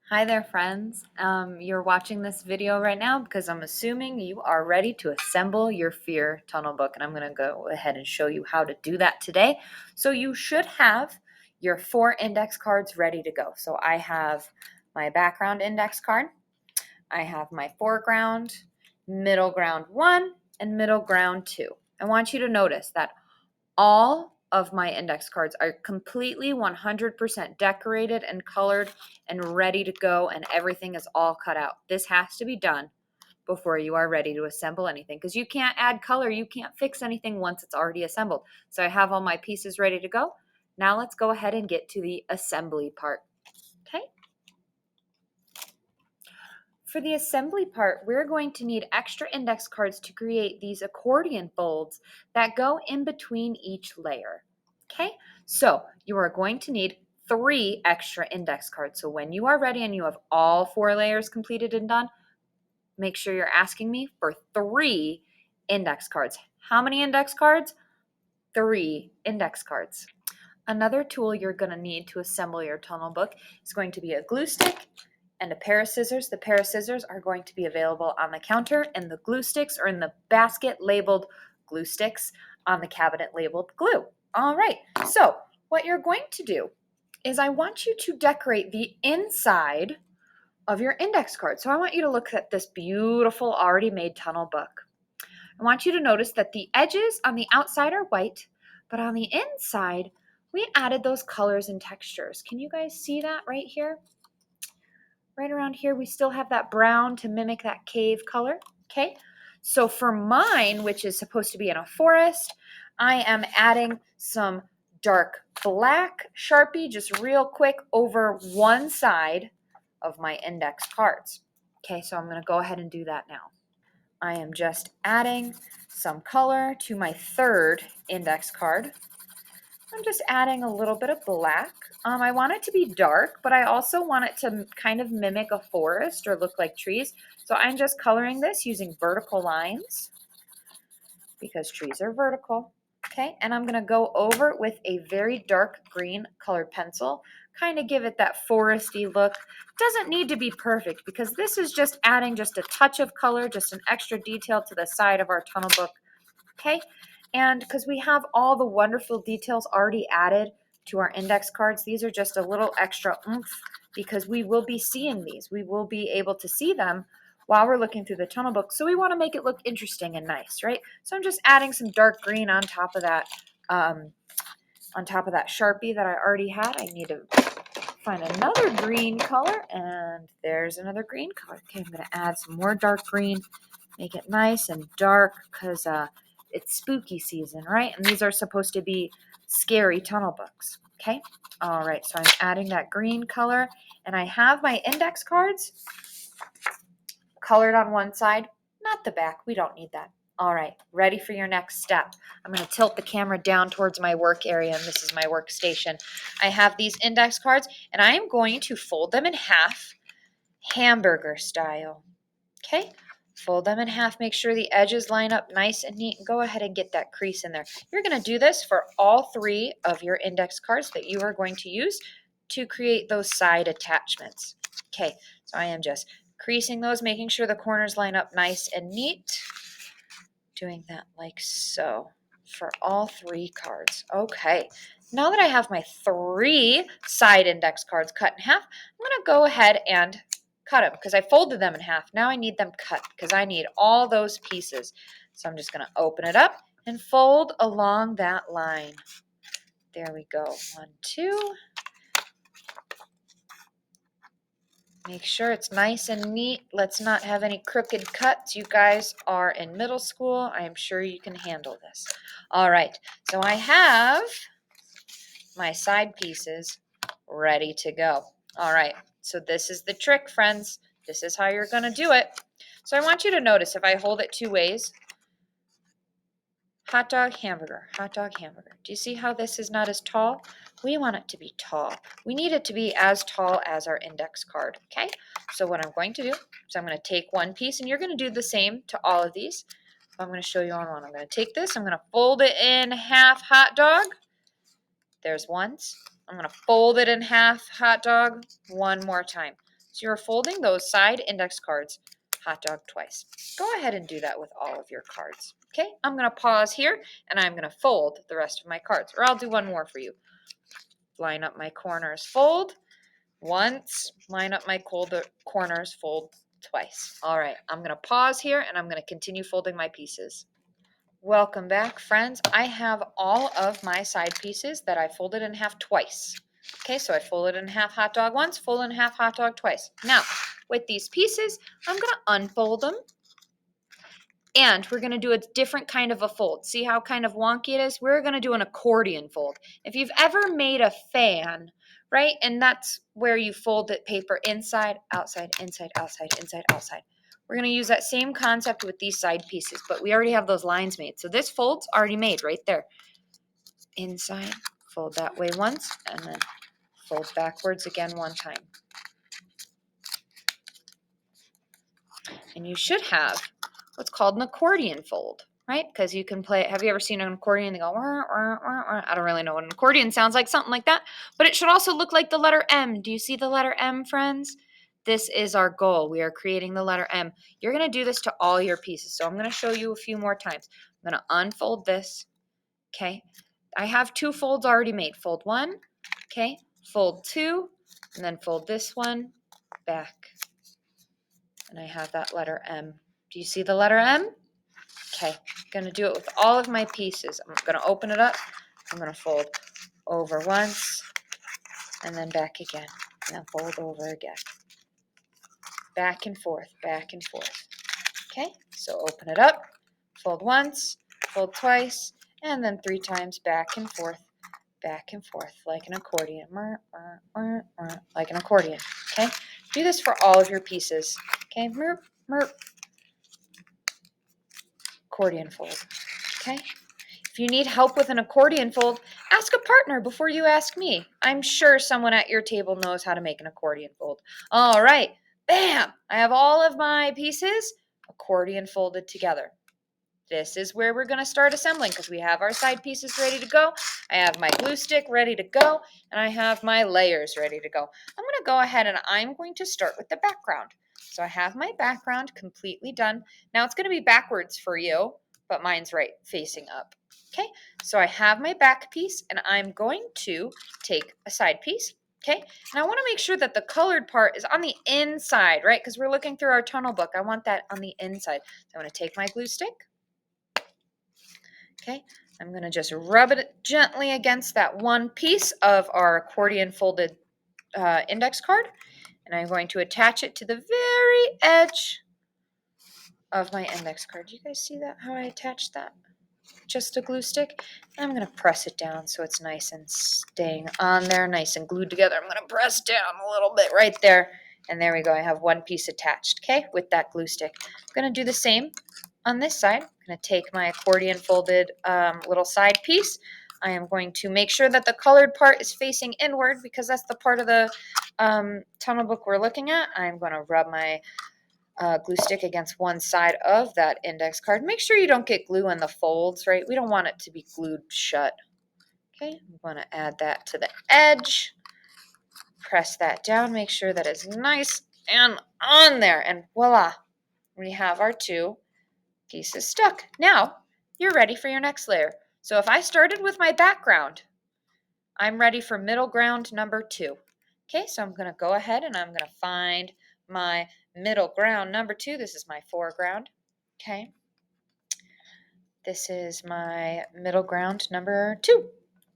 Hi there, friends. You're watching this video right now because I'm assuming you are ready to assemble your fear tunnel book, and I'm going to go ahead and show you how to do that today. So you should have your 4 index cards ready to go. So I have my background index card, I have my foreground, middle ground 1, and middle ground 2. I want you to notice that all of my index cards are completely 100% decorated and colored and ready to go, and everything is all cut out. This has to be done before you are ready to assemble anything because you can't add color, you can't fix anything once it's already assembled. So I have all my pieces ready to go. Now let's go ahead and get to the assembly part. Okay. For the assembly part, we're going to need extra index cards to create these accordion folds that go in between each layer. Okay, so you are going to need 3 extra index cards. So when you are ready and you have all 4 layers completed and done, make sure you're asking me for 3 index cards. How many index cards? 3 index cards. Another tool you're going to need to assemble your tunnel book is going to be a glue stick and a pair of scissors. The pair of scissors are going to be available on the counter, and the glue sticks are in the basket labeled glue sticks on the cabinet labeled glue. All right, so what you're going to do is I want you to decorate the inside of your index card. So I want you to look at this beautiful already made tunnel book. I want you to notice that the edges on the outside are white, but on the inside, we added those colors and textures. Can you guys see that right here? Right around here, we still have that brown to mimic that cave color. Okay, so for mine, which is supposed to be in a forest, I am adding some dark black Sharpie just real quick over one side of my index cards. Okay, so I'm going to go ahead and do that now. I am just adding some color to my 3rd index card. I'm just adding a little bit of black. I want it to be dark, but I also want it to kind of mimic a forest or look like trees. So I'm just coloring this using vertical lines because trees are vertical. Okay, and I'm going to go over it with a very dark green colored pencil, kind of give it that foresty look. Doesn't need to be perfect because this is just adding just a touch of color, just an extra detail to the side of our tunnel book. Okay, and because we have all the wonderful details already added to our index cards, these are just a little extra oomph because we will be seeing these. We will be able to see them while we're looking through the tunnel book. So we want to make it look interesting and nice, right? So I'm just adding some dark green on top of that Sharpie that I already had. I need to find another green color, and there's another green color. Okay, I'm going to add some more dark green, make it nice and dark because it's spooky season, right? And these are supposed to be scary tunnel books. Okay, all right, so I'm adding that green color, and I have my index cards colored on one side, not the back. We don't need that. All right, ready for your next step. I'm going to tilt the camera down towards my work area, and this is my workstation. I have these index cards, and I am going to fold them in half, hamburger style. Okay, fold them in half. Make sure the edges line up nice and neat, and go ahead and get that crease in there. You're going to do this for all 3 of your index cards that you are going to use to create those side attachments. Okay, so I am just creasing those, making sure the corners line up nice and neat. Doing that like so for all 3 cards. Okay, now that I have my 3 side index cards cut in half, I'm going to go ahead and cut them because I folded them in half. Now I need them cut because I need all those pieces. So I'm just going to open it up and fold along that line. There we go. 1, 2. Make sure it's nice and neat. Let's not have any crooked cuts. You guys are in middle school. I am sure you can handle this. All right, so I have my side pieces ready to go. All right, so this is the trick, friends. This is how you're going to do it. So I want you to notice if I hold it 2 ways, hot dog, hamburger, hot dog, hamburger. Do you see how this is not as tall? We want it to be tall. We need it to be as tall as our index card, okay? So what I'm going to do is I'm going to take one piece, and you're going to do the same to all of these. I'm going to show you on one. I'm going to take this, I'm going to fold it in half, hot dog. There's once. I'm going to fold it in half, hot dog, one more time. So you're folding those side index cards hot dog twice. Go ahead and do that with all of your cards. Okay, I'm going to pause here and I'm going to fold the rest of my cards, or I'll do one more for you. Line up my corners, fold once, line up my corners, fold twice. All right, I'm going to pause here and I'm going to continue folding my pieces. Welcome back, friends. I have all of my side pieces that I folded in half twice. Okay, so I folded in half hot dog once, folded in half hot dog twice. Now, with these pieces, I'm going to unfold them, and we're going to do a different kind of a fold. See how kind of wonky it is? We're going to do an accordion fold. If you've ever made a fan, right, and that's where you fold the paper inside, outside, inside, outside, inside, outside. We're going to use that same concept with these side pieces, but we already have those lines made. So this fold's already made right there. Inside, fold that way once, and then fold backwards again one time. And you should have what's called an accordion fold, right? Because you can play, have you ever seen an accordion? They go, wah, wah, wah, wah. I don't really know what an accordion sounds like, something like that. But it should also look like the letter M. Do you see the letter M, friends? This is our goal. We are creating the letter M. You're going to do this to all your pieces. So I'm going to show you a few more times. I'm going to unfold this, okay? I have two folds already made. Fold one, okay? Fold two, and then fold this one back. And I have that letter M. Do you see the letter M? Okay, I'm going to do it with all of my pieces. I'm going to open it up. I'm going to fold over once, and then back again, and then fold over again. Back and forth, back and forth. Okay, so open it up, fold once, fold twice, and then 3 times back and forth, like an accordion. Like an accordion, okay? Do this for all of your pieces, okay? Merp, merp. Accordion fold, okay? If you need help with an accordion fold, ask a partner before you ask me. I'm sure someone at your table knows how to make an accordion fold. All right, bam! I have all of my pieces accordion folded together. This is where we're going to start assembling because we have our side pieces ready to go. I have my glue stick ready to go, and I have my layers ready to go. I'm going to go ahead and I'm going to start with the background. So I have my background completely done. Now it's going to be backwards for you, but mine's right facing up. Okay, so I have my back piece, and I'm going to take a side piece. Okay, and I want to make sure that the colored part is on the inside, right? Because we're looking through our tunnel book. I want that on the inside. So I'm going to take my glue stick. Okay, I'm going to just rub it gently against that one piece of our accordion folded index card, and I'm going to attach it to the very edge of my index card. Do you guys see that, how I attached that? Just a glue stick. I'm going to press it down so it's nice and staying on there, nice and glued together. I'm going to press down a little bit right there, and there we go. I have one piece attached, okay, with that glue stick. I'm going to do the same on this side. I'm going to take my accordion folded little side piece. I am going to make sure that the colored part is facing inward because that's the part of the tunnel book we're looking at. I'm going to rub my glue stick against one side of that index card. Make sure you don't get glue in the folds, right? We don't want it to be glued shut. Okay, I'm going to add that to the edge. Press that down. Make sure that it's nice and on there. And voila, we have our two pieces stuck. Now, you're ready for your next layer. So if I started with my background, I'm ready for middle ground number 2. Okay, so I'm going to go ahead and I'm going to find my middle ground number 2. This is my foreground. Okay, this is my middle ground number 2.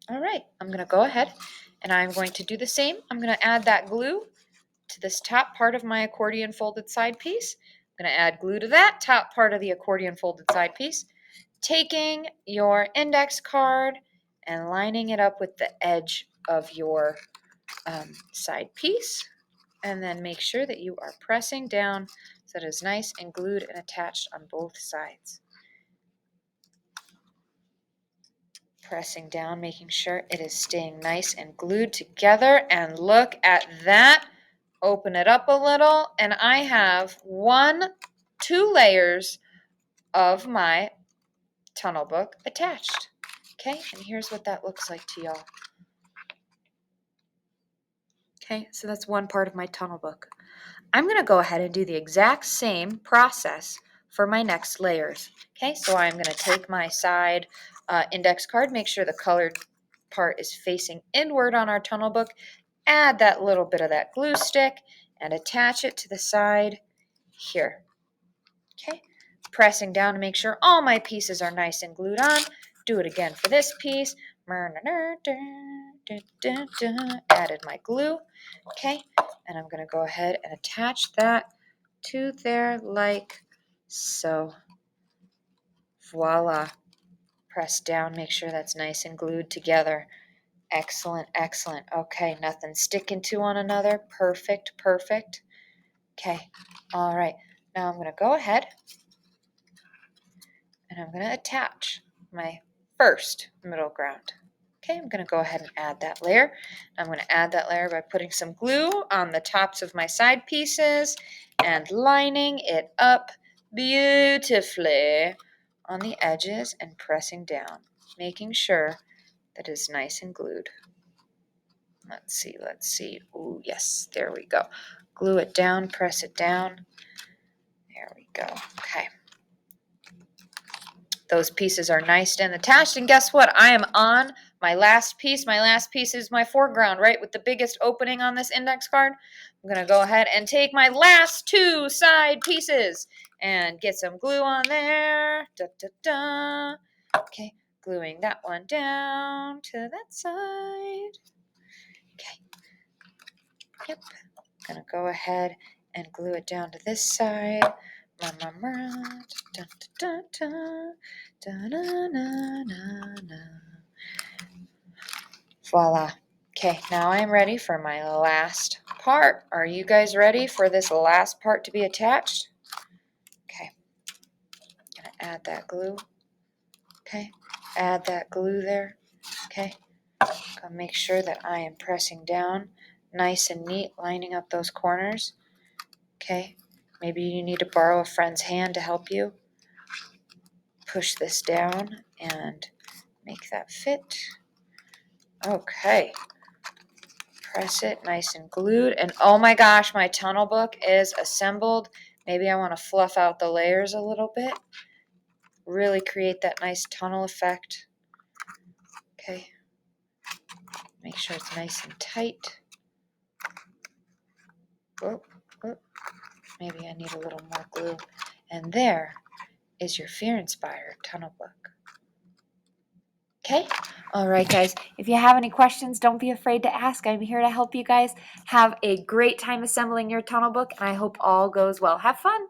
All right, I'm going to go ahead and I'm going to do the same. I'm going to add that glue to this top part of my accordion folded side piece. I'm going to add glue to that top part of the accordion folded side piece, taking your index card and lining it up with the edge of your side piece, and then make sure that you are pressing down so that it is nice and glued and attached on both sides. Pressing down, making sure it is staying nice and glued together, and look at that. Open it up a little, and I have 2 layers of my tunnel book attached. Okay, and here's what that looks like to y'all. Okay, so that's one part of my tunnel book. I'm going to go ahead and do the exact same process for my next layers. Okay, so I'm going to take my side index card, make sure the colored part is facing inward on our tunnel book, add that little bit of that glue stick, and attach it to the side here. Okay, pressing down to make sure all my pieces are nice and glued on. Do it again for this piece. Added my glue. Okay, and I'm going to go ahead and attach that to there like so. Voila. Press down, make sure that's nice and glued together. Excellent, excellent. Okay, nothing sticking to one another. Perfect, perfect. Okay, all right. Now I'm going to go ahead and I'm going to attach my first middle ground. Okay, I'm going to go ahead and add that layer. I'm going to add that layer by putting some glue on the tops of my side pieces and lining it up beautifully on the edges and pressing down, making sure that it's nice and glued. Let's see. Ooh, yes, there we go. Glue it down, press it down. There we go. Okay. Those pieces are nice and attached. And guess what? I am on my last piece. My last piece is my foreground, right, with the biggest opening on this index card. I'm going to go ahead and take my last two side pieces and get some glue on there. Da, da, da. Okay, gluing that one down to that side. Okay. Yep. I'm going to go ahead and glue it down to this side. Voila. Okay, now I'm ready for my last part. Are you guys ready for this last part to be attached? Okay, I'm going to add that glue. Okay, add that glue there. Okay, gonna make sure that I am pressing down nice and neat, lining up those corners. Okay, maybe you need to borrow a friend's hand to help you. Push this down and make that fit. Okay. Press it nice and glued. And oh my gosh, my tunnel book is assembled. Maybe I want to fluff out the layers a little bit. Really create that nice tunnel effect. Okay. Make sure it's nice and tight. Whoop, whoop. Maybe I need a little more glue. And there is your Fear Inspired tunnel book. Okay? All right, guys. If you have any questions, don't be afraid to ask. I'm here to help you guys. Have a great time assembling your tunnel book, and I hope all goes well. Have fun.